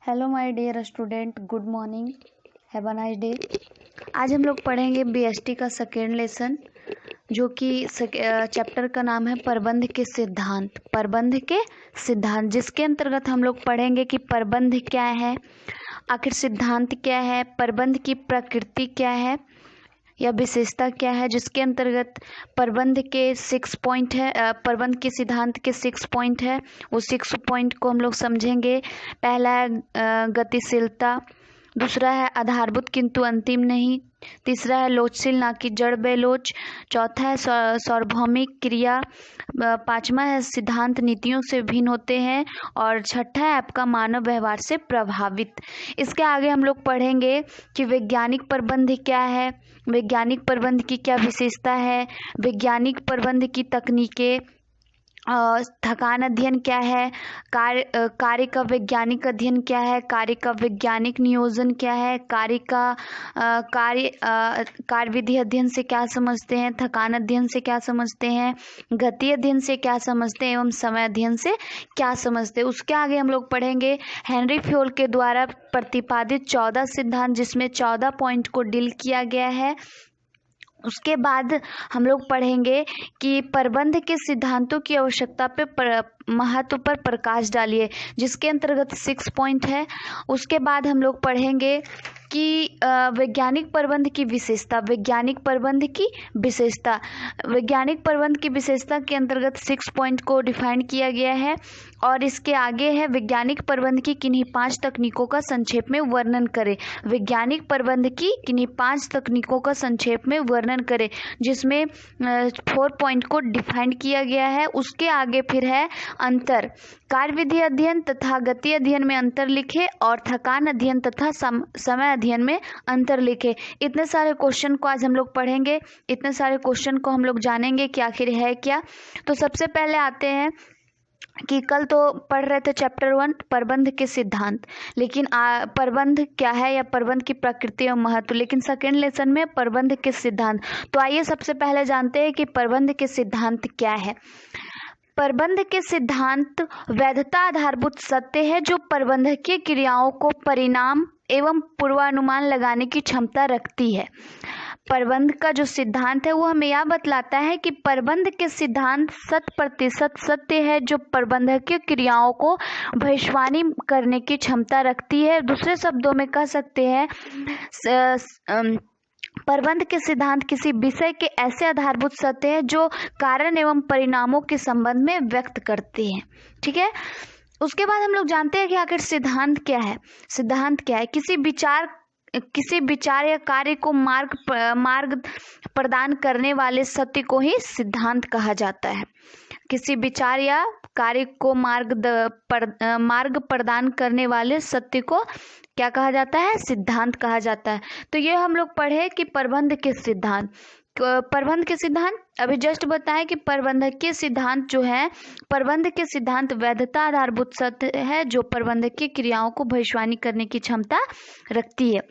Hello my dear student, good morning, have a nice day. आज हम लोग पढ़ेंगे बीएसटी का सेकेंड लेसन, जो कि चैप्टर का नाम है प्रबंध के सिद्धांत। प्रबंध के सिद्धांत, जिसके अंतर्गत हम लोग पढ़ेंगे कि प्रबंध क्या है, आखिर सिद्धांत क्या है, प्रबंध की प्रकृति क्या है या विशेषता क्या है, जिसके अंतर्गत प्रबंध के 6 पॉइंट है। प्रबंध के सिद्धांत के 6 पॉइंट है, वो 6 पॉइंट को हम लोग समझेंगे। पहला है गतिशीलता, दूसरा है आधारभूत किंतु अंतिम नहीं, तीसरा है लोचशील ना कि जड़ बेलोच, चौथा है सार्वभौमिक क्रिया, पांचवा है सिद्धांत नीतियों से भिन्न होते हैं, और छठा है आपका मानव व्यवहार से प्रभावित। इसके आगे हम लोग पढ़ेंगे कि वैज्ञानिक प्रबंध क्या है, वैज्ञानिक प्रबंध की क्या विशेषता है, वैज्ञानिक प्रबंध की तकनीकें, थकान अध्ययन क्या है, कार्य का वैज्ञानिक अध्ययन क्या है, कार्य का वैज्ञानिक नियोजन क्या है, कार्य विधि अध्ययन से क्या समझते हैं, थकान अध्ययन से क्या समझते हैं, गति अध्ययन से क्या समझते हैं एवं समय अध्ययन से क्या समझते हैं। उसके आगे हम लोग पढ़ेंगे हेनरी फ्योल के द्वारा प्रतिपादित 14 सिद्धांत, जिसमें 14 पॉइंट को डील किया गया है। उसके बाद हम लोग पढ़ेंगे कि प्रबंध के सिद्धांतों की आवश्यकता पे महत्व पर प्रकाश डालिए, जिसके अंतर्गत 6 पॉइंट है। उसके बाद हम लोग पढ़ेंगे कि वैज्ञानिक प्रबंध की विशेषता, वैज्ञानिक प्रबंध की विशेषता, वैज्ञानिक प्रबंध की विशेषता के अंतर्गत 6 पॉइंट को डिफाइन किया गया है। और इसके आगे है वैज्ञानिक प्रबंध की किन्हीं 5 तकनीकों का संक्षेप में वर्णन करें। वैज्ञानिक प्रबंध की किन्हीं 5 तकनीकों का संक्षेप में वर्णन करें, जिसमें 4 पॉइंट को डिफाइन किया गया है। उसके आगे फिर है अंतर, कार्य विधि अध्ययन तथा गति अध्ययन में अंतर लिखे, और थकान अध्ययन तथा समय अध्ययन में अंतर लिखे। इतने सारे क्वेश्चन को आज हम लोग पढ़ेंगे, इतने सारे क्वेश्चन को हम लोग जानेंगे कि आखिर है क्या। तो सबसे पहले आते हैं कि कल तो पढ़ रहे थे चैप्टर 1 प्रबंध के सिद्धांत, लेकिन प्रबंध क्या है या प्रबंध की प्रकृति और महत्व, लेकिन सेकेंड लेसन में प्रबंध के सिद्धांत। तो आइए सबसे पहले जानते हैं कि प्रबंध के सिद्धांत क्या है। प्रबंध के सिद्धांत वैधता आधारभूत सत्य है जो प्रबंधकीय क्रियाओं को परिणाम एवं पूर्वानुमान लगाने की क्षमता रखती है। प्रबंध का जो सिद्धांत है वो हमें यह बतलाता है कि प्रबंध के सिद्धांत 100% सत्य है जो प्रबंधकीय क्रियाओं को भविष्यवाणी करने की क्षमता रखती है। दूसरे शब्दों में कह सकते हैं प्रबंध के सिद्धांत किसी विषय के ऐसे आधारभूत सत्य है जो कारण एवं परिणामों के संबंध में व्यक्त करते हैं। ठीक है। उसके बाद हम लोग जानते हैं कि आखिर सिद्धांत क्या है। सिद्धांत क्या है? किसी विचार या कार्य को मार्ग प्रदान करने वाले सत्य को ही सिद्धांत कहा जाता है। किसी विचार या कार्य को मार्ग प्रदान करने वाले सत्य को क्या कहा जाता है? सिद्धांत कहा जाता है। तो ये हम लोग पढ़े कि प्रबंध के सिद्धांत, प्रबंध के सिद्धांत अभी जस्ट बताएं कि प्रबंधकीय सिद्धांत जो है, प्रबंध के सिद्धांत वैधता आधारभूत सत्य है जो प्रबंधकीय क्रियाओं को भविष्यवाणी करने की क्षमता रखती है।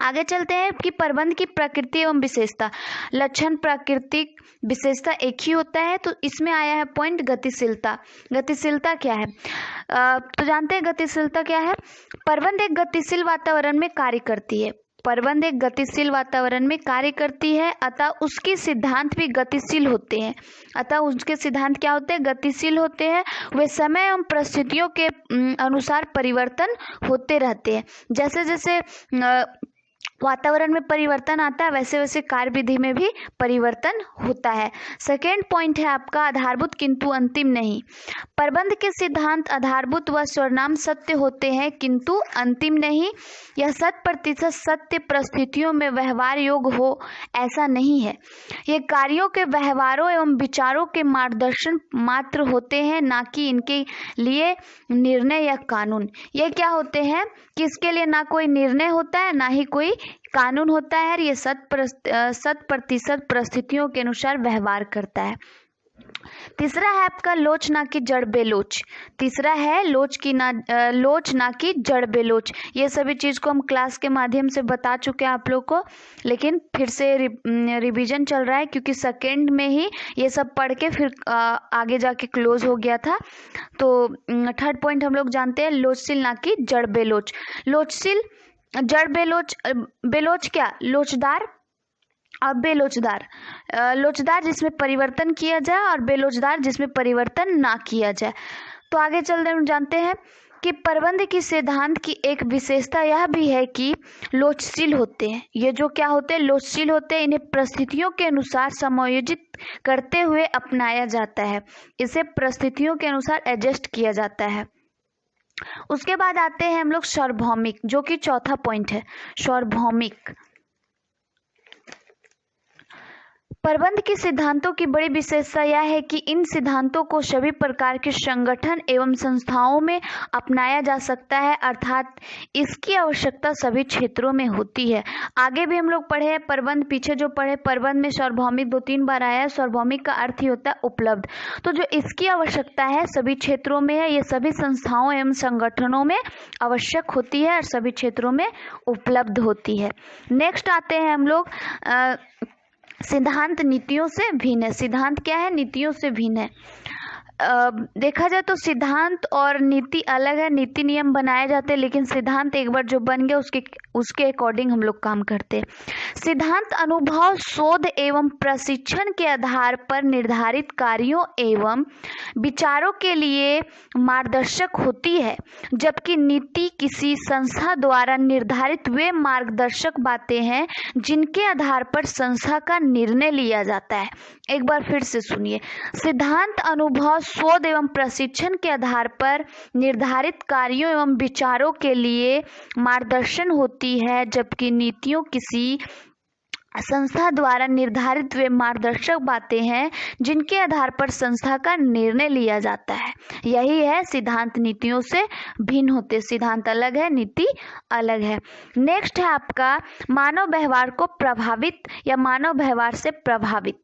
आगे चलते हैं कि प्रबंध की प्रकृति एवं विशेषता। लक्षण, प्राकृतिक, विशेषता एक ही होता है। तो इसमें आया है पॉइंट गतिशीलता। गतिशीलता क्या है? तो जानते हैं गतिशीलता क्या है। प्रबंध एक गतिशील वातावरण में कार्य करती है। प्रबंध एक गतिशील वातावरण में कार्य करती है, अतः उसके सिद्धांत भी गतिशील होते हैं। अतः उसके सिद्धांत क्या होते हैं? गतिशील होते हैं। वे समय एवं परिस्थितियों के अनुसार परिवर्तन होते रहते हैं। जैसे जैसे वातावरण में परिवर्तन आता है, वैसे वैसे कार्य विधि में भी परिवर्तन होता है। सेकेंड पॉइंट है आपका आधारभूत किंतु अंतिम नहीं। प्रबंध के सिद्धांत आधारभूत व स्वनाम सत्य होते हैं किंतु अंतिम नहीं। यह 100% सत्य परिस्थितियों में व्यवहार योग्य हो ऐसा नहीं है। ये कार्यों के व्यवहारों एवं विचारों के मार्गदर्शन मात्र होते हैं, ना कि इनके लिए निर्णय या कानून। ये क्या होते हैं कि इसके लिए ना कोई निर्णय होता है, ना ही कोई कानून होता है। ये 100% परिस्थितियों के अनुसार व्यवहार करता है। तीसरा है आपका लोच ना कि जड़ बेलोच। तीसरा है लोच ना कि जड़ बेलोच। ये सभी चीज़ को हम क्लास के माध्यम से बता चुके हैं आप लोग को, लेकिन फिर से रिवीजन चल रहा है क्योंकि सेकेंड में ही ये सब पढ़ के फिर आगे जाके क्लोज हो गया था। तो थर्ड पॉइंट हम लोग जानते हैं लोचशील ना कि जड़ बेलोच। लोचशील, जड़ बेलोच, बेलोच क्या, लोचदार और बेलोचदार। लोचदार जिसमें परिवर्तन किया जाए और बेलोचदार जिसमें परिवर्तन ना किया जाए। तो आगे चलते हम जानते हैं कि प्रबंध की सिद्धांत की एक विशेषता यह भी है कि लोचशील होते हैं। ये जो क्या होते हैं, लोचशील होते हैं। इन्हें परिस्थितियों के अनुसार समायोजित करते हुए अपनाया जाता है। इसे परिस्थितियों के अनुसार एडजस्ट किया जाता है। उसके बाद आते हैं हम लोग सार्वभौमिक, जो कि चौथा पॉइंट है, सार्वभौमिक। प्रबंध के सिद्धांतों की बड़ी विशेषता यह है कि इन सिद्धांतों को सभी प्रकार के संगठन एवं संस्थाओं में अपनाया जा सकता है, अर्थात इसकी आवश्यकता सभी क्षेत्रों में होती है। आगे भी हम लोग पढ़े प्रबंध, पीछे जो पढ़े प्रबंध में सार्वभौमिक 2-3 बार आया है। सार्वभौमिक का अर्थ ही होता है उपलब्ध। तो जो इसकी आवश्यकता है सभी क्षेत्रों में है, ये सभी संस्थाओं एवं संगठनों में आवश्यक होती है और सभी क्षेत्रों में उपलब्ध होती है। नेक्स्ट आते हैं हम लोग सिद्धांत नीतियों से भिन्न है। सिद्धांत क्या है, नीतियों से भिन्न है। देखा जाए तो सिद्धांत और नीति अलग है। नीति नियम बनाए जाते हैं, लेकिन सिद्धांत एक बार जो बन गया उसके अकॉर्डिंग हम लोग काम करते हैं। सिद्धांत अनुभव, शोध एवं प्रशिक्षण के आधार पर निर्धारित कार्यों एवं विचारों के लिए मार्गदर्शक होती है, जबकि नीति किसी संस्था द्वारा निर्धारित वे मार्गदर्शक बातें हैं जिनके आधार पर संस्था का निर्णय लिया जाता है। एक बार फिर से सुनिए, सिद्धांत अनुभव, शोध एवं प्रशिक्षण के आधार पर निर्धारित कार्यों एवं विचारों के लिए मार्गदर्शन होती है, जबकि नीतियों किसी संस्था द्वारा निर्धारित वे मार्गदर्शक बातें हैं जिनके आधार पर संस्था का निर्णय लिया जाता है। यही है सिद्धांत नीतियों से भिन्न होते। सिद्धांत अलग है, नीति अलग है। नेक्स्ट है आपका मानव व्यवहार को प्रभावित या मानव व्यवहार से प्रभावित।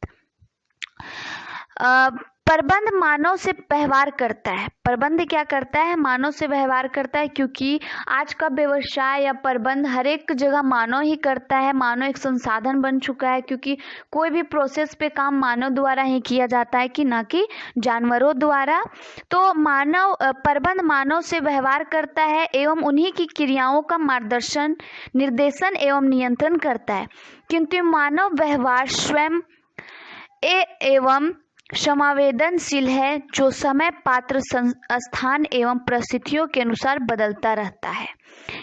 प्रबंध मानव से व्यवहार करता है। प्रबंध क्या करता है, मानव से व्यवहार करता है, क्योंकि आज का व्यवसाय या प्रबंध हर एक जगह मानव ही करता है। मानव एक संसाधन बन चुका है, क्योंकि कोई भी प्रोसेस पे काम मानव द्वारा ही किया जाता है कि ना कि जानवरों द्वारा। तो प्रबंध मानव से व्यवहार करता है एवं उन्हीं की क्रियाओं का मार्गदर्शन, निर्देशन एवं नियंत्रण करता है, किंतु मानव व्यवहार स्वयं एवं संवेदनशील है, जो समय, पात्र, स्थान एवं परिस्थितियों के अनुसार बदलता रहता है।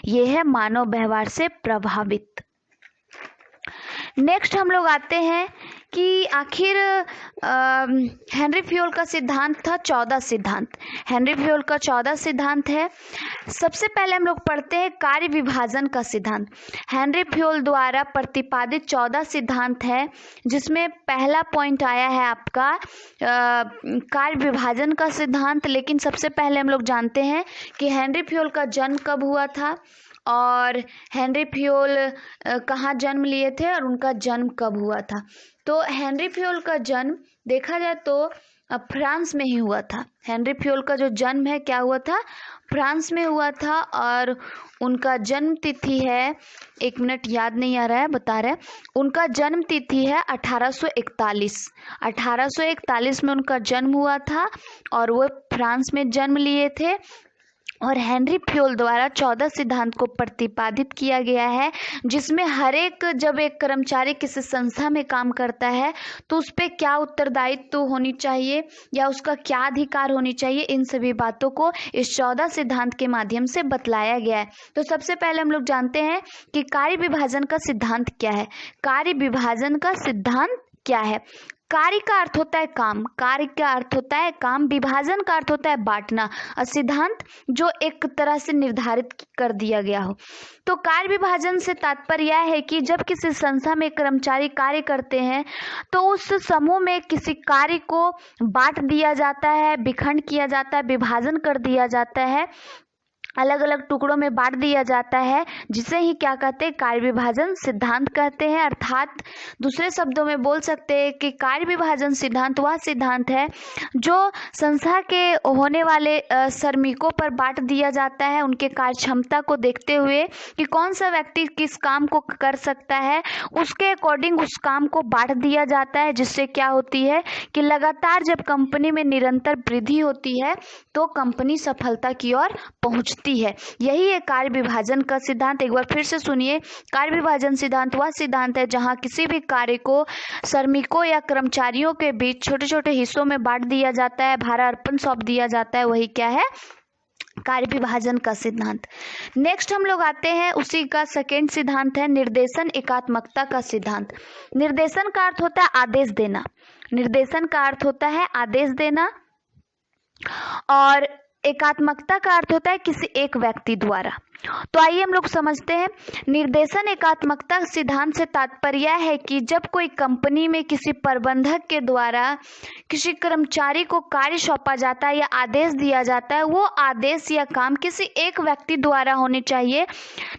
यह है मानव व्यवहार से प्रभावित। नेक्स्ट हम लोग आते हैं कि आखिर हेनरी फ्योल का सिद्धांत था 14 सिद्धांत। हेनरी फ्योल का 14 सिद्धांत है। सबसे पहले हम लोग पढ़ते हैं कार्य विभाजन का सिद्धांत। हेनरी फ्योल द्वारा प्रतिपादित 14 सिद्धांत है, जिसमें पहला पॉइंट आया है आपका कार्य विभाजन का सिद्धांत। लेकिन सबसे पहले हम लोग जानते हैं कि हेनरी फ्योल का जन्म कब हुआ था और हेनरी फ्योल कहाँ जन्म लिए थे और उनका जन्म कब हुआ था। तो हेनरी फ्योल का जन्म देखा जाए तो फ्रांस में ही हुआ था। हेनरी फ्योल का जो जन्म है क्या हुआ था, फ्रांस में हुआ था। और उनका जन्म तिथि है, एक मिनट याद नहीं आ रहा है, बता रहे हैं। उनका जन्म तिथि है 1841। 1841 में उनका जन्म हुआ था और वो फ्रांस में जन्म लिए थे। और हेनरी फ्योल द्वारा 14 सिद्धांत को प्रतिपादित किया गया है, जिसमें हर एक, जब एक कर्मचारी किसी संस्था में काम करता है तो उस पर क्या उत्तरदायित्व होनी चाहिए या उसका क्या अधिकार होनी चाहिए, इन सभी बातों को इस 14 सिद्धांत के माध्यम से बतलाया गया है। तो सबसे पहले हम लोग जानते हैं कि कार्य विभाजन का सिद्धांत क्या है। कार्य विभाजन का सिद्धांत क्या है? कार्य का अर्थ होता है काम, कार्य का अर्थ होता है काम, विभाजन का अर्थ होता है बांटना, और सिद्धांत जो एक तरह से निर्धारित कर दिया गया हो। तो कार्य विभाजन से तात्पर्य यह है कि जब किसी संस्था में कर्मचारी कार्य करते हैं तो उस समूह में किसी कार्य को बांट दिया जाता है, विखंड किया जाता है, विभाजन कर दिया जाता है अलग अलग टुकड़ों में बांट दिया जाता है, जिसे ही क्या कहते हैं, कार्य विभाजन सिद्धांत कहते हैं। अर्थात दूसरे शब्दों में बोल सकते हैं कि कार्य विभाजन सिद्धांत वह सिद्धांत है जो संस्था के होने वाले श्रमिकों पर बांट दिया जाता है, उनके कार्य क्षमता को देखते हुए कि कौन सा व्यक्ति किस काम को कर सकता है, उसके अकॉर्डिंग उस काम को बांट दिया जाता है, जिससे क्या होती है कि लगातार जब कंपनी में निरंतर वृद्धि होती है तो कंपनी सफलता की ओर पहुंचती है। यही है कार्य विभाजन का सिद्धांत। एक बार फिर से सुनिए, कार्य विभाजन सिद्धांत वह सिद्धांत है जहां किसी भी कार्य को श्रमिकों या कर्मचारियों के बीच छोटे छोटे हिस्सों में बांट दिया जाता है, भारार्पण सौंप दिया जाता है, वही क्या है, कार्य विभाजन का सिद्धांत। नेक्स्ट हम लोग आते हैं, उसी का सेकेंड सिद्धांत है निर्देशन एकात्मकता का सिद्धांत। निर्देशन का अर्थ होता है आदेश देना, निर्देशन का अर्थ होता है आदेश देना, और एकात्मकता का अर्थ होता है किसी एक व्यक्ति द्वारा। तो आइए हम लोग समझते हैं। निर्देशन एकात्मकता सिद्धांत से तात्पर्य है कि जब कोई कंपनी में किसी प्रबंधक के द्वारा किसी कर्मचारी को कार्य सौंपा जाता है या आदेश दिया जाता है, वो आदेश या काम किसी एक व्यक्ति द्वारा होने चाहिए,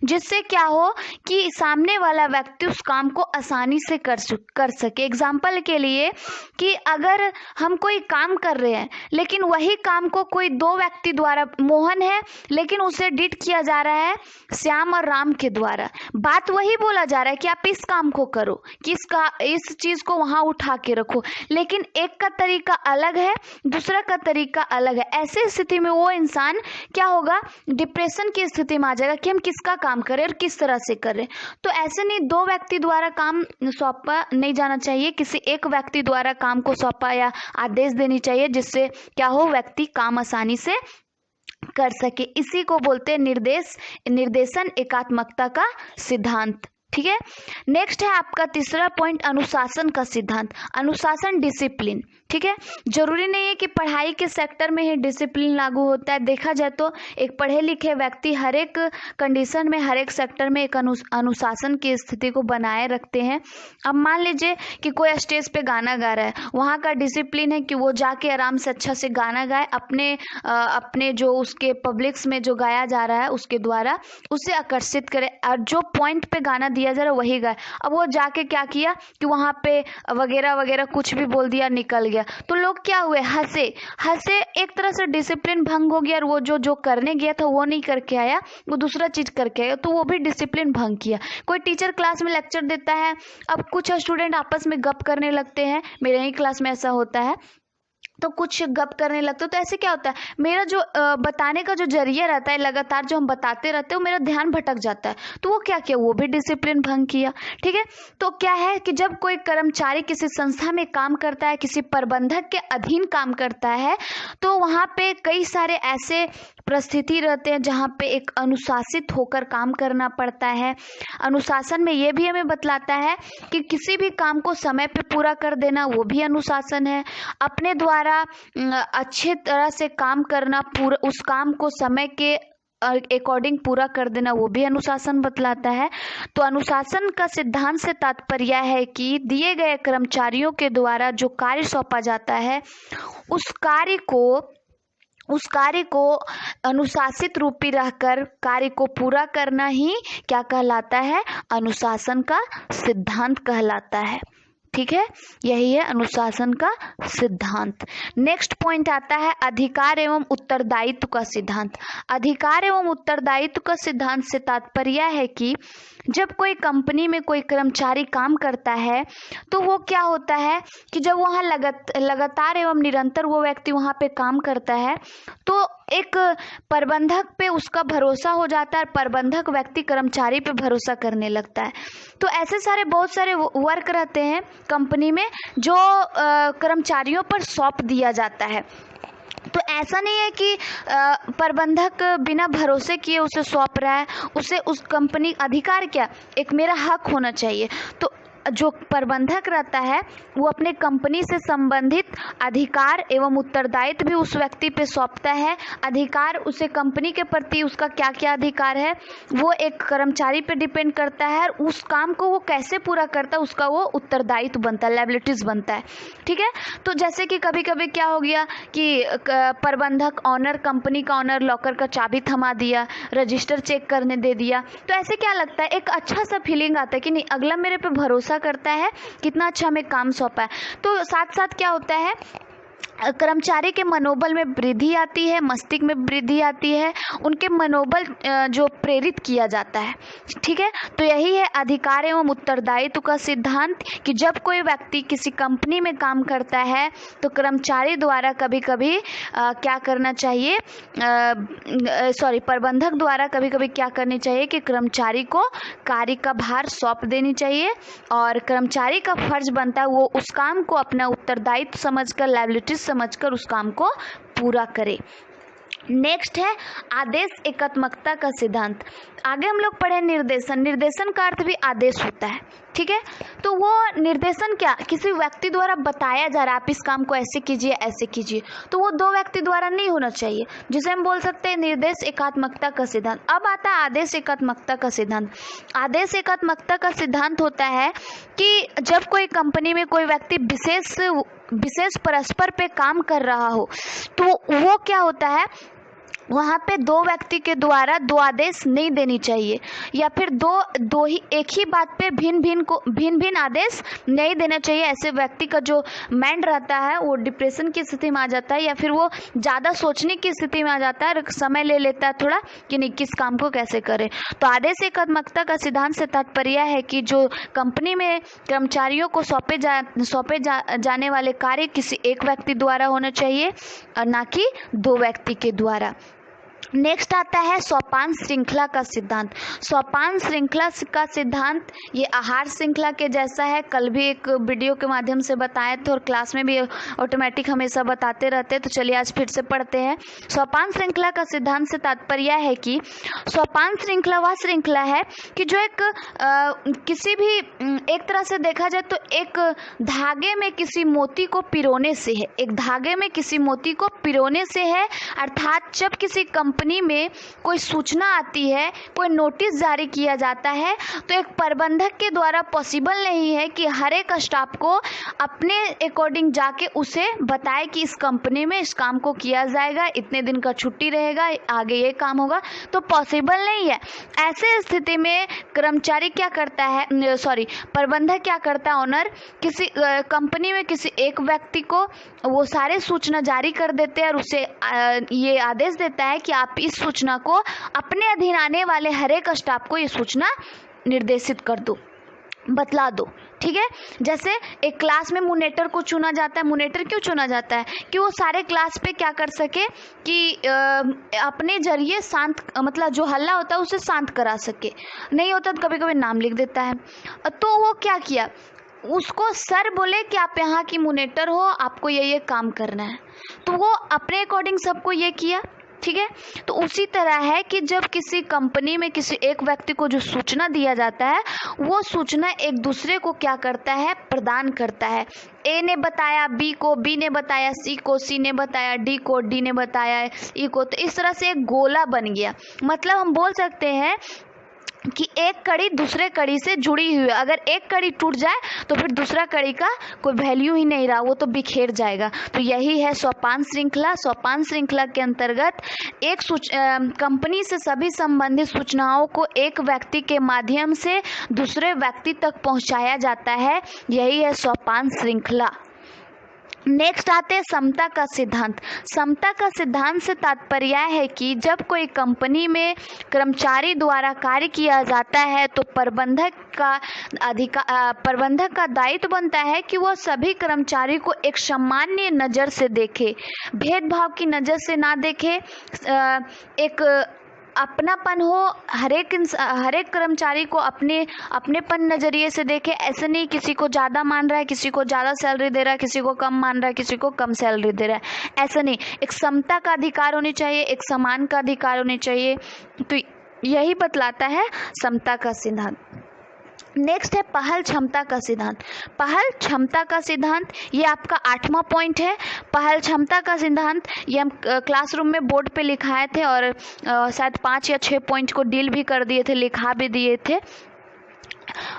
जिससे क्या हो कि सामने वाला व्यक्ति उस काम को आसानी से कर सके। एग्जाम्पल के लिए कि अगर हम कोई काम कर रहे हैं लेकिन वही काम को कोई दो व्यक्ति द्वारा, मोहन है लेकिन उसे डिट किया जा रहा है श्याम और राम के द्वारा, बात वही बोला जा रहा है कि आप इस काम को करो, कि इस चीज को वहां उठा के रखो, लेकिन एक का तरीका अलग है, दूसरा का तरीका अलग है। ऐसी स्थिति में वो इंसान क्या होगा, डिप्रेशन की स्थिति में आ जाएगा कि हम किसका काम करें और किस तरह से करें। तो ऐसे नहीं, दो व्यक्ति द्वारा काम सौंपा नहीं जाना चाहिए, किसी एक व्यक्ति द्वारा काम को सौंपा या आदेश देनी चाहिए, जिससे क्या हो, व्यक्ति काम आसानी से कर सके। इसी को बोलते हैं निर्देशन एकात्मकता का सिद्धांत। ठीक है, नेक्स्ट है आपका तीसरा पॉइंट, अनुशासन का सिद्धांत। अनुशासन, डिसिप्लिन। ठीक है, जरूरी नहीं है कि पढ़ाई के सेक्टर में ही डिसिप्लिन लागू होता है। देखा जाए तो एक पढ़े लिखे व्यक्ति हर एक कंडीशन में, हर एक सेक्टर में एक अनुशासन की स्थिति को बनाए रखते हैं। अब मान लीजिए कि कोई स्टेज पे गाना गा रहा है, वहाँ का डिसिप्लिन है कि वो जाके आराम से अच्छा से गाना गाए, अपने जो उसके पब्लिक्स में जो गाया जा रहा है उसके द्वारा उसे आकर्षित करे, और जो पॉइंट पे गाना दिया जा रहा है वही गाए। अब वो जाके क्या किया कि वहाँ पे वगैरह वगैरह कुछ भी बोल दिया, निकल गया, तो लोग क्या हुए, हंसे। एक तरह से डिसिप्लिन भंग हो गया, और वो जो करने गया था वो नहीं करके आया, वो दूसरा चीज करके आया, तो वो भी डिसिप्लिन भंग किया। कोई टीचर क्लास में लेक्चर देता है, अब कुछ स्टूडेंट आपस में गप करने लगते हैं, मेरे ही क्लास में ऐसा होता है, तो कुछ गप करने लगते हो, तो ऐसे क्या होता है, मेरा जो बताने का जो जरिया रहता है, लगातार जो हम बताते रहते हो, मेरा ध्यान भटक जाता है, तो वो क्या किया, वो भी डिसिप्लिन भंग किया। ठीक है, तो क्या है कि जब कोई कर्मचारी किसी संस्था में काम करता है, किसी प्रबंधक के अधीन काम करता है, तो वहाँ पे कई सारे ऐसे परिस्थिति रहते हैं जहाँ पे एक अनुशासित होकर काम करना पड़ता है। अनुशासन में ये भी हमें बतलाता है कि किसी भी काम को समय पे पूरा कर देना, वो भी अनुशासन है। अपने द्वारा अच्छे तरह से काम करना, पूरा उस काम को समय के अकॉर्डिंग पूरा कर देना, वो भी अनुशासन बतलाता है। तो अनुशासन का सिद्धांत से तात्पर्य है कि दिए गए कर्मचारियों के द्वारा जो कार्य सौंपा जाता है, उस कार्य को अनुशासित रूपी रहकर कार्य को पूरा करना ही क्या कहलाता है, अनुशासन का सिद्धांत कहलाता है। ठीक है, यही है अनुशासन का सिद्धांत। नेक्स्ट पॉइंट आता है अधिकार एवं उत्तरदायित्व का सिद्धांत। अधिकार एवं उत्तरदायित्व का सिद्धांत से तात्पर्य है कि जब कोई कंपनी में कोई कर्मचारी काम करता है, तो वो क्या होता है कि जब वहाँ लगातार एवं निरंतर वो व्यक्ति वहाँ पे काम करता है, तो एक प्रबंधक पे उसका भरोसा हो जाता है, प्रबंधक व्यक्ति कर्मचारी पे भरोसा करने लगता है। तो ऐसे सारे बहुत सारे वर्क रहते हैं कंपनी में जो कर्मचारियों पर सौंप दिया जाता है। तो ऐसा नहीं है कि प्रबंधक बिना भरोसे किए उसे सौंप रहा है, उसे उस कंपनी अधिकार क्या, एक मेरा हक होना चाहिए। तो जो प्रबंधक रहता है वो अपने कंपनी से संबंधित अधिकार एवं उत्तरदायित्व भी उस व्यक्ति पे सौंपता है। अधिकार उसे कंपनी के प्रति उसका क्या क्या अधिकार है वो एक कर्मचारी पे डिपेंड करता है, और उस काम को वो कैसे पूरा करता है उसका वो उत्तरदायित्व बनता है, लायबिलिटीज बनता है। ठीक है, तो जैसे कि कभी कभी क्या हो गया कि प्रबंधक ऑनर, कंपनी का ऑनर लॉकर का चाबी थमा दिया, रजिस्टर चेक करने दे दिया, तो ऐसे क्या लगता है, एक अच्छा सा फीलिंग आता है कि नहीं अगला मेरे पे भरोसा करता है, कितना अच्छा हमें काम सौंपा है। तो साथ साथ क्या होता है, कर्मचारी के मनोबल में वृद्धि आती है, मस्तिष्क में वृद्धि आती है, उनके मनोबल जो प्रेरित किया जाता है। ठीक है, तो यही है अधिकार एवं उत्तरदायित्व का सिद्धांत कि जब कोई व्यक्ति किसी कंपनी में काम करता है तो कर्मचारी द्वारा कभी कभी क्या करना चाहिए, प्रबंधक द्वारा कभी कभी क्या करनी चाहिए कि कर्मचारी को कार्य का भार सौंप देनी चाहिए, और कर्मचारी का फर्ज बनता है वो उस काम को अपना उत्तरदायित्व समझकर, लायबिलिटी समझकर उस काम को पूरा करे। नेक्स्ट है आदेश एकात्मकता का सिद्धांत। आगे हम लोग पढ़े निर्देशन। निर्देशन का अर्थ भी आदेश होता है। ठीक है, तो वो निर्देशन क्या, किसी व्यक्ति द्वारा बताया जा रहा है आप इस काम को ऐसे कीजिए ऐसे कीजिए, तो वो दो व्यक्ति द्वारा नहीं होना चाहिए, जिसे हम बोल सकते हैं निर्देश एकात्मकता का सिद्धांत। अब आता है आदेश एकात्मकता का सिद्धांत। आदेश एकात्मकता का सिद्धांत होता है कि जब कोई कंपनी में कोई व्यक्ति विशेष परस्पर पे काम कर रहा हो तो वो क्या होता है, वहाँ पे दो व्यक्ति के द्वारा दो आदेश नहीं देनी चाहिए, या फिर दो ही एक ही बात पे भिन्न आदेश नहीं देना चाहिए। ऐसे व्यक्ति का जो माइंड रहता है वो डिप्रेशन की स्थिति में आ जाता है, या फिर वो ज़्यादा सोचने की स्थिति में आ जाता है, समय ले लेता है थोड़ा कि नहीं किस काम को कैसे करे। तो आदेश एकात्मकता का सिद्धांत से तात्पर्य है कि जो कंपनी में कर्मचारियों को सौंपे जाने वाले कार्य किसी एक व्यक्ति द्वारा होना चाहिए और ना कि दो व्यक्ति के द्वारा। नेक्स्ट आता है सोपान श्रृंखला का सिद्धांत। सोपान श्रृंखला का सिद्धांत ये आहार श्रृंखला के जैसा है। कल भी एक वीडियो के माध्यम से बताए थे और क्लास में भी ऑटोमेटिक हमेशा बताते रहते हैं, तो चलिए आज फिर से पढ़ते हैं। सोपान श्रृंखला का सिद्धांत से तात्पर्य है कि सोपान श्रृंखला वह श्रृंखला है कि जो एक किसी भी एक तरह से देखा जाए तो एक धागे में किसी मोती को पिरोने से है, एक धागे में किसी मोती को पिरोने से है। अर्थात जब किसी कंपनी में कोई सूचना आती है, कोई नोटिस जारी किया जाता है, तो एक प्रबंधक के द्वारा पॉसिबल नहीं है कि हर एक स्टाफ को अपने अकॉर्डिंग जाके उसे बताए कि इस कंपनी में इस काम को किया जाएगा, इतने दिन का छुट्टी रहेगा, आगे ये काम होगा, तो पॉसिबल नहीं है। ऐसे स्थिति में कर्मचारी क्या करता है, प्रबंधक क्या करता है, ऑनर किसी कंपनी में किसी एक व्यक्ति को वो सारे सूचना जारी कर देते हैं और उसे ये आदेश देता है कि आप इस सूचना को अपने अधीन आने वाले हर एक स्टाफ को ये सूचना निर्देशित कर दो, बतला दो। ठीक है, जैसे एक क्लास में मोनिटर को चुना जाता है। मोनिटर क्यों चुना जाता है कि वो सारे क्लास पे क्या कर सके कि अपने जरिए शांत, मतलब जो हल्ला होता है उसे शांत करा सके। नहीं होता तो कभी कभी नाम लिख देता है। तो वो क्या किया, उसको सर बोले कि आप यहाँ की मोनिटर हो, आपको ये काम करना है, तो वो अपने अकॉर्डिंग सबको ये किया। ठीक है, तो उसी तरह है कि जब किसी कंपनी में किसी एक व्यक्ति को जो सूचना दिया जाता है वो सूचना एक दूसरे को क्या करता है, प्रदान करता है। ए ने बताया बी को, बी ने बताया सी को, सी ने बताया डी को, डी ने बताया ई को, तो इस तरह से एक गोला बन गया। मतलब हम बोल सकते हैं कि एक कड़ी दूसरे कड़ी से जुड़ी हुई है। अगर एक कड़ी टूट जाए तो फिर दूसरा कड़ी का कोई वैल्यू ही नहीं रहा, वो तो बिखेर जाएगा। तो यही है सोपान श्रृंखला। सोपान श्रृंखला के अंतर्गत एक कंपनी से सभी संबंधित सूचनाओं को एक व्यक्ति के माध्यम से दूसरे व्यक्ति तक पहुंचाया जाता है। यही है सोपान श्रृंखला। नेक्स्ट आते हैं समता का सिद्धांत। समता का सिद्धांत से तात्पर्य है कि जब कोई कंपनी में कर्मचारी द्वारा कार्य किया जाता है तो प्रबंधक का दायित्व बनता है कि वह सभी कर्मचारी को एक सामान्य नज़र से देखे, भेदभाव की नज़र से ना देखे, एक अपनापन हो, हर एक कर्मचारी को अपनेपन नज़रिए से देखे। ऐसे नहीं किसी को ज़्यादा मान रहा है, किसी को ज़्यादा सैलरी दे रहा है, किसी को कम मान रहा है, किसी को कम सैलरी दे रहा है, ऐसा नहीं। एक समता का अधिकार होनी चाहिए, एक समान का अधिकार होनी चाहिए। तो यही बतलाता है समता का सिद्धांत। नेक्स्ट है पहल क्षमता का सिद्धांत। पहल क्षमता का सिद्धांत ये आपका 8वां पॉइंट है। पहल क्षमता का सिद्धांत ये हम क्लासरूम में बोर्ड पे लिखाए थे और शायद 5 या 6 पॉइंट को डील भी कर दिए थे, लिखा भी दिए थे।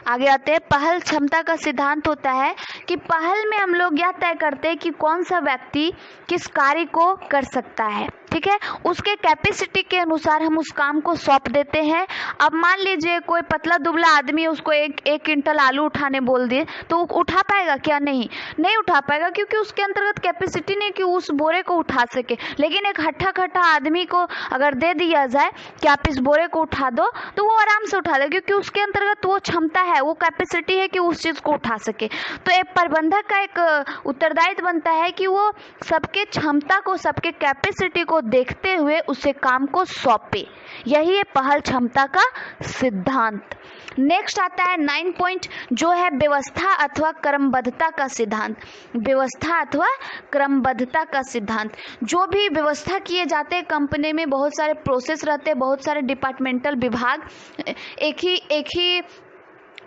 आगे आते हैं। पहल क्षमता का सिद्धांत होता है कि पहल में हम लोग यह तय करते हैं कि कौन सा व्यक्ति किस कार्य को कर सकता है, ठीक है। उसके कैपेसिटी के अनुसार हम उस काम को सौंप देते हैं। अब मान लीजिए कोई पतला दुबला आदमी, उसको एक क्विंटल आलू उठाने बोल दिए तो उठा पाएगा क्या? नहीं उठा पाएगा, क्योंकि उसके अंतर्गत कैपेसिटी नहीं कि उस बोरे को उठा सके। लेकिन एक हट्ठा खट्टा आदमी को अगर दे दिया जाए कि आप इस बोरे को उठा दो, तो वो आराम से उठा दे, क्योंकि उसके अंतर्गत वो क्षमता है, वो कैपेसिटी है कि उस चीज को उठा सके। तो एक प्रबंधक का एक उत्तरदायित्व बनता है कि वो सबके क्षमता को, सबके कैपेसिटी को देखते हुए उसे काम को सौंपे। यही है पहल क्षमता का सिद्धांत। नेक्स्ट आता है 9 पॉइंट, जो है व्यवस्था अथवा क्रमबद्धता का सिद्धांत। व्यवस्था अथवा क्रमबद्धता का सिद्धांत, जो भी व्यवस्था किए जाते हैं कंपनी में, बहुत सारे प्रोसेस रहते हैं, बहुत सारे डिपार्टमेंटल विभाग,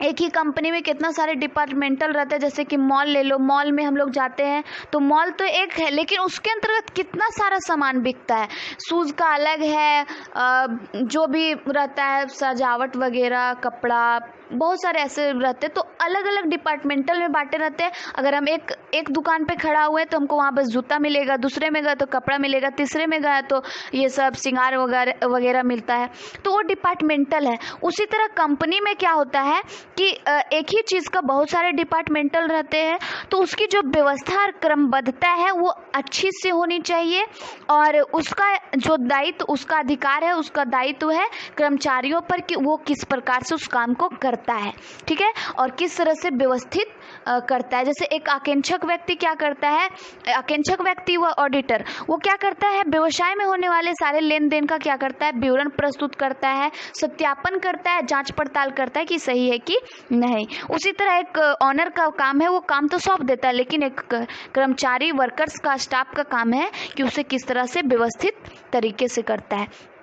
एक ही कंपनी में कितना सारे डिपार्टमेंटल रहते हैं। जैसे कि मॉल ले लो, मॉल में हम लोग जाते हैं तो मॉल तो एक है, लेकिन उसके अंतर्गत कितना सारा सामान बिकता है। शूज़ का अलग है, जो भी रहता है सजावट वगैरह, कपड़ा, बहुत सारे ऐसे रहते हैं। तो अलग अलग डिपार्टमेंटल में बांटे रहते हैं। अगर हम एक दुकान पे खड़ा हुए तो हमको वहाँ बस जूता मिलेगा, दूसरे में गए तो कपड़ा मिलेगा, तीसरे में गए तो ये सब श्रृंगार वगैरह मिलता है। तो वो डिपार्टमेंटल है। उसी तरह कंपनी में क्या होता है कि एक ही चीज़ का बहुत सारे डिपार्टमेंटल रहते हैं, तो उसकी जो व्यवस्था और क्रमबद्धता है वो अच्छी से होनी चाहिए। और उसका जो दायित्व, उसका अधिकार है, उसका दायित्व है कर्मचारियों पर कि वो किस प्रकार से उस काम को करता है, ठीक है, और किस तरह से व्यवस्थित करता है। जैसे एक आकेंक्षक व्यक्ति क्या करता है, आकेंक्षक व्यक्ति व ऑडिटर, वो क्या करता है, व्यवसाय में होने वाले सारे लेन देन का क्या करता है, विवरण प्रस्तुत करता है, सत्यापन करता है, जांच पड़ताल करता है कि सही है कि नहीं। उसी तरह एक ऑनर का काम है, वो काम तो सौंप देता है, लेकिन एक कर्मचारी, वर्कर्स का, स्टाफ का काम है कि उसे किस तरह से व्यवस्थित तरीके से करता है।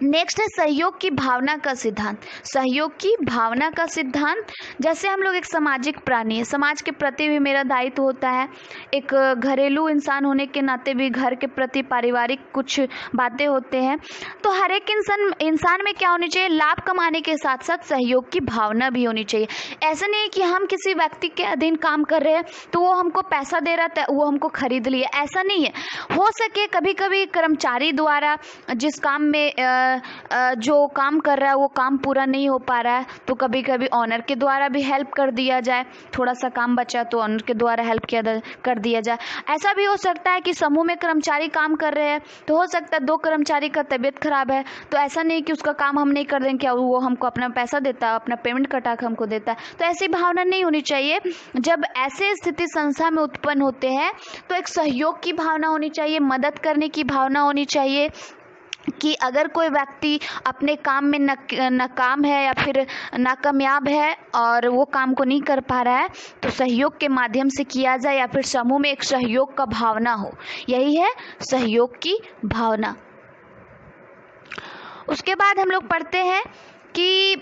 नेक्स्ट है सहयोग की भावना का सिद्धांत। सहयोग की भावना का सिद्धांत, जैसे हम लोग एक सामाजिक प्राणी है, समाज के प्रति भी मेरा दायित्व होता है। एक घरेलू इंसान होने के नाते भी घर के प्रति पारिवारिक कुछ बातें होते हैं। तो हर एक इंसान में क्या होनी चाहिए, लाभ कमाने के साथ साथ सहयोग की भावना भी होनी चाहिए। ऐसा नहीं है कि हम किसी व्यक्ति के अधीन काम कर रहे हैं तो वो हमको पैसा दे रहा था, वो हमको खरीद लिया, ऐसा नहीं है। हो सके कभी कभी कर्मचारी द्वारा जिस काम में जो काम कर रहा है वो काम पूरा नहीं हो पा रहा है, तो कभी कभी ऑनर के द्वारा भी हेल्प कर दिया जाए। थोड़ा सा काम बचा तो ऑनर के द्वारा हेल्प कर दिया जाए। ऐसा भी हो सकता है कि समूह में कर्मचारी काम कर रहे हैं, तो हो सकता है 2 कर्मचारी का तबीयत खराब है, तो ऐसा नहीं कि उसका काम हम नहीं कर दें, क्या वो हमको अपना पैसा देता है, अपना पेमेंट कटा के हमको देता है। तो ऐसी भावना नहीं होनी चाहिए। जब ऐसे स्थिति संस्था में उत्पन्न होते हैं तो एक सहयोग की भावना होनी चाहिए, मदद करने की भावना होनी चाहिए कि अगर कोई व्यक्ति अपने काम में नाकाम है या फिर नाकामयाब है और वो काम को नहीं कर पा रहा है, तो सहयोग के माध्यम से किया जाए, या फिर समूह में एक सहयोग का भावना हो। यही है सहयोग की भावना। उसके बाद हम लोग पढ़ते हैं कि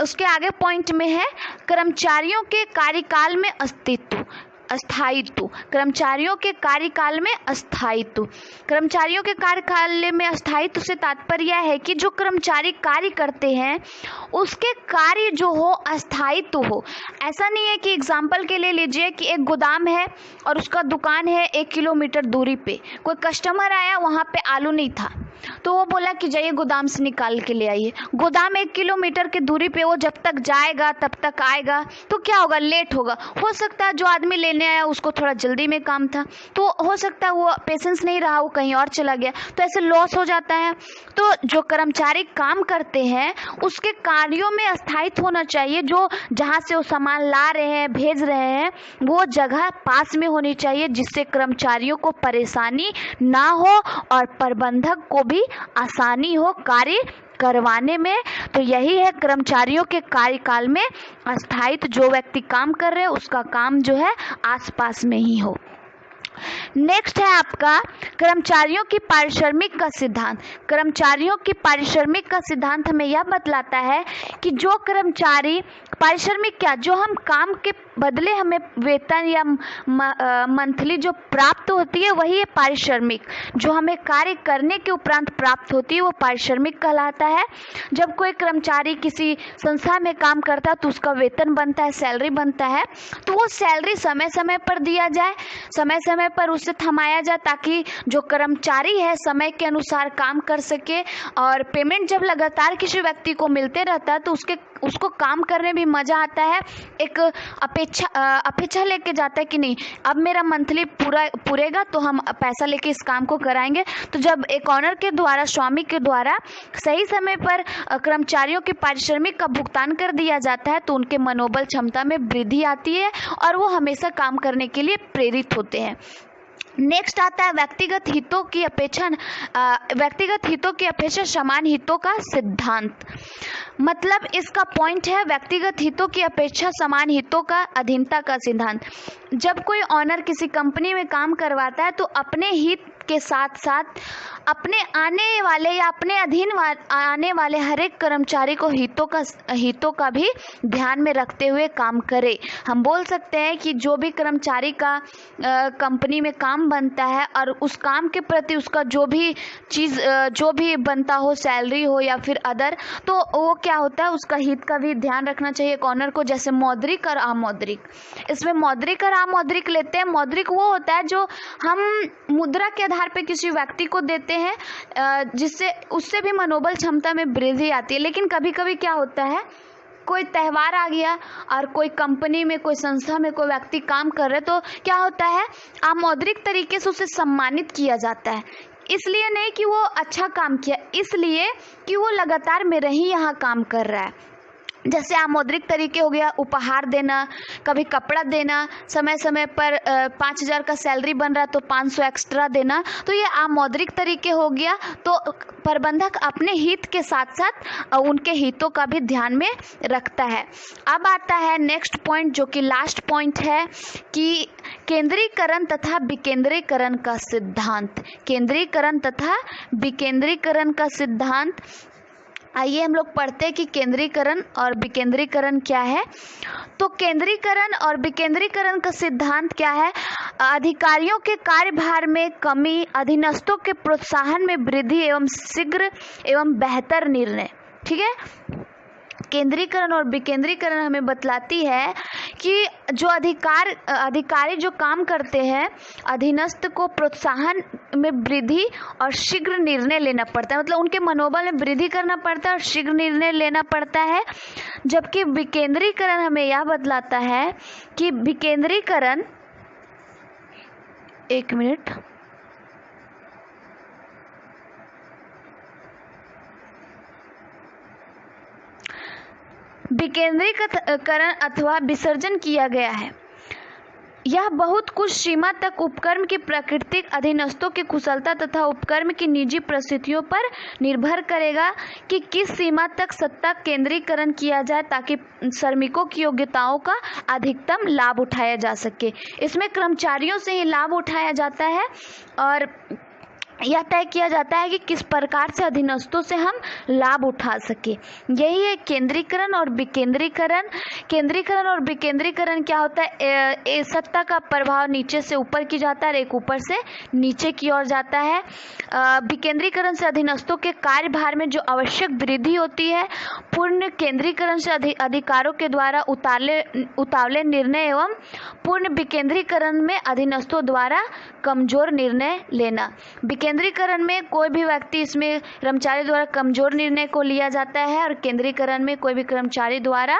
उसके आगे पॉइंट में है कर्मचारियों के कार्यकाल में स्थायित्व। कर्मचारियों के कार्यकाल में स्थायित्व। कर्मचारियों के कार्यकाल में स्थायित्व से तात्पर्य है कि जो कर्मचारी कार्य करते हैं उसके कार्य जो हो स्थायित्व हो। ऐसा नहीं है कि एग्जाम्पल के लिए लीजिए कि एक गोदाम है और उसका दुकान है 1 किलोमीटर दूरी पे, कोई कस्टमर आया, वहाँ पे आलू नहीं था, तो वो बोला कि जाइए गोदाम से निकाल के ले आइए। गोदाम 1 किलोमीटर की दूरी पे, वो जब तक जाएगा तब तक आएगा, तो क्या होगा, लेट होगा। हो सकता है जो आदमी लेने आया उसको थोड़ा जल्दी में काम था, तो हो सकता है वो पेशेंस नहीं रहा, वो कहीं और चला गया, तो ऐसे लॉस हो जाता है। तो जो कर्मचारी काम करते हैं उसके कार्यों में स्थायित्व होना चाहिए। जो जहाँ से वो सामान ला रहे हैं, भेज रहे हैं, वो जगह पास में होनी चाहिए, जिससे कर्मचारियों को परेशानी ना हो और प्रबंधक को भी आसानी हो कार्य करवाने में। तो यही है कर्मचारियों के कार्यकाल में स्थायित्व। जो व्यक्ति काम कर रहे हैं उसका काम जो है आसपास में ही हो। नेक्स्ट है आपका कर्मचारियों की पारिश्रमिक का सिद्धांत। कर्मचारियों की पारिश्रमिक का सिद्धांत हमें यह बतलाता है कि जो कर्मचारी पारिश्रमिक क्या, जो हम काम के बदले हमें वेतन या मंथली जो प्राप्त होती है वही है पारिश्रमिक। जो हमें कार्य करने के उपरांत प्राप्त होती है वो पारिश्रमिक कहलाता है। जब कोई कर्मचारी किसी संस्था में काम करता है तो उसका वेतन बनता है, सैलरी बनता है, तो वो सैलरी समय समय पर दिया जाए, समय समय पर उसे थमाया जाए ताकि जो कर्मचारी है समय के अनुसार काम कर सके। और पेमेंट जब लगातार किसी व्यक्ति को मिलते रहता है तो उसको काम करने भी मज़ा आता है, एक अपेक्षा लेके जाता है कि नहीं अब मेरा मंथली पूरेगा तो हम पैसा लेके इस काम को कराएंगे। तो जब एक ऑनर के द्वारा, स्वामी के द्वारा सही समय पर कर्मचारियों के पारिश्रमिक का भुगतान कर दिया जाता है तो उनके मनोबल क्षमता में वृद्धि आती है और वो हमेशा काम करने के लिए प्रेरित होते हैं। नेक्स्ट आता है व्यक्तिगत हितों की अपेक्षा समान हितों का सिद्धांत। मतलब इसका पॉइंट है व्यक्तिगत हितों की अपेक्षा समान हितों का अधीनता का सिद्धांत। जब कोई ऑनर किसी कंपनी में काम करवाता है तो अपने हित के साथ साथ अपने आने वाले या अपने अधीन आने वाले हर एक कर्मचारी को हितों का भी ध्यान में रखते हुए काम करे। हम बोल सकते हैं कि जो भी कर्मचारी का कंपनी में काम बनता है और उस काम के प्रति उसका जो भी बनता हो, सैलरी हो या फिर अदर, तो वो क्या होता है उसका हित का भी ध्यान रखना चाहिए एक ऑनर को। जैसे मौद्रिक और अमौद्रिक, इसमें मौद्रिक और अमौद्रिक लेते हैं। मौद्रिक वो होता है जो हम मुद्रा के आधार पे किसी व्यक्ति को देते हैं जिससे उससे भी मनोबल क्षमता में वृद्धि आती है। लेकिन कभी कभी क्या होता है, कोई त्यौहार आ गया और कोई कंपनी में, कोई संस्था में कोई व्यक्ति काम कर रहे तो क्या होता है अमौद्रिक तरीके से उसे सम्मानित किया जाता है। इसलिए नहीं कि वो अच्छा काम किया, इसलिए कि वो लगातार मेरे ही यहाँ काम कर रहा है। जैसे अमौद्रिक तरीके हो गया उपहार देना, कभी कपड़ा देना, समय समय पर 5,000 का सैलरी बन रहा है तो 500 एक्स्ट्रा देना, तो ये अमौद्रिक तरीके हो गया। तो प्रबंधक अपने हित के साथ साथ उनके हितों का भी ध्यान में रखता है। अब आता है नेक्स्ट पॉइंट जो कि लास्ट पॉइंट है कि केंद्रीकरण तथा विकेंद्रीकरण का सिद्धांत। केंद्रीकरण तथा विकेंद्रीकरण का सिद्धांत। आइए हम लोग पढ़ते हैं कि केंद्रीकरण और विकेंद्रीकरण क्या है। तो केंद्रीकरण और विकेंद्रीकरण का सिद्धांत क्या है? अधिकारियों के कार्यभार में कमी, अधीनस्थों के प्रोत्साहन में वृद्धि एवं शीघ्र एवं बेहतर निर्णय। ठीक है, केंद्रीकरण और विकेंद्रीकरण हमें बतलाती है कि जो अधिकारी जो काम करते हैं, अधीनस्थ को प्रोत्साहन में वृद्धि और शीघ्र निर्णय लेना पड़ता है। मतलब उनके मनोबल में वृद्धि करना पड़ता है और शीघ्र निर्णय लेना पड़ता है। जबकि विकेंद्रीकरण हमें यह बतलाता है कि विकेंद्रीकरण, एक मिनट, विकेंद्रीकरण अथवा विसर्जन किया गया है। यह बहुत कुछ सीमा तक उपक्रम की प्राकृतिक, अधीनस्थों की कुशलता तथा उपक्रम की निजी परिस्थितियों पर निर्भर करेगा कि किस सीमा तक सत्ता केंद्रीकरण किया जाए ताकि श्रमिकों की योग्यताओं का अधिकतम लाभ उठाया जा सके। इसमें कर्मचारियों से ही लाभ उठाया जाता है और यह तय किया जाता है कि किस प्रकार से अधीनस्थों से हम लाभ उठा सके। यही है केंद्रीकरण और विकेंद्रीकरण। केंद्रीकरण और विकेंद्रीकरण क्या होता है? सत्ता का प्रभाव नीचे से ऊपर की जाता है और एक ऊपर से नीचे की ओर जाता है। विकेंद्रीकरण से अधीनस्थों के कार्यभार में जो आवश्यक वृद्धि होती है। पूर्ण केंद्रीकरण से अधिकारों के द्वारा उतावले निर्णय एवं पूर्ण विकेंद्रीकरण में अधीनस्थों द्वारा कमजोर निर्णय लेना। विकेंद्रीकरण में कोई भी व्यक्ति, इसमें कर्मचारी द्वारा कमजोर निर्णय को लिया जाता है और केंद्रीकरण में कोई भी कर्मचारी द्वारा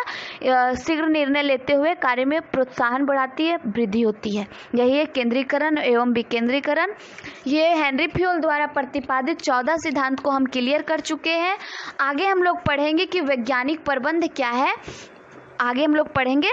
शीघ्र निर्णय लेते हुए कार्य में प्रोत्साहन बढ़ाती है, वृद्धि होती है। यही है केंद्रीकरण एवं विकेंद्रीकरण। ये हेनरी फ्यूल द्वारा प्रतिपादित 14 सिद्धांत को हम क्लियर कर चुके हैं। आगे हम लोग पढ़ेंगे कि वैज्ञानिक प्रबंध क्या है। आगे हम लोग पढ़ेंगे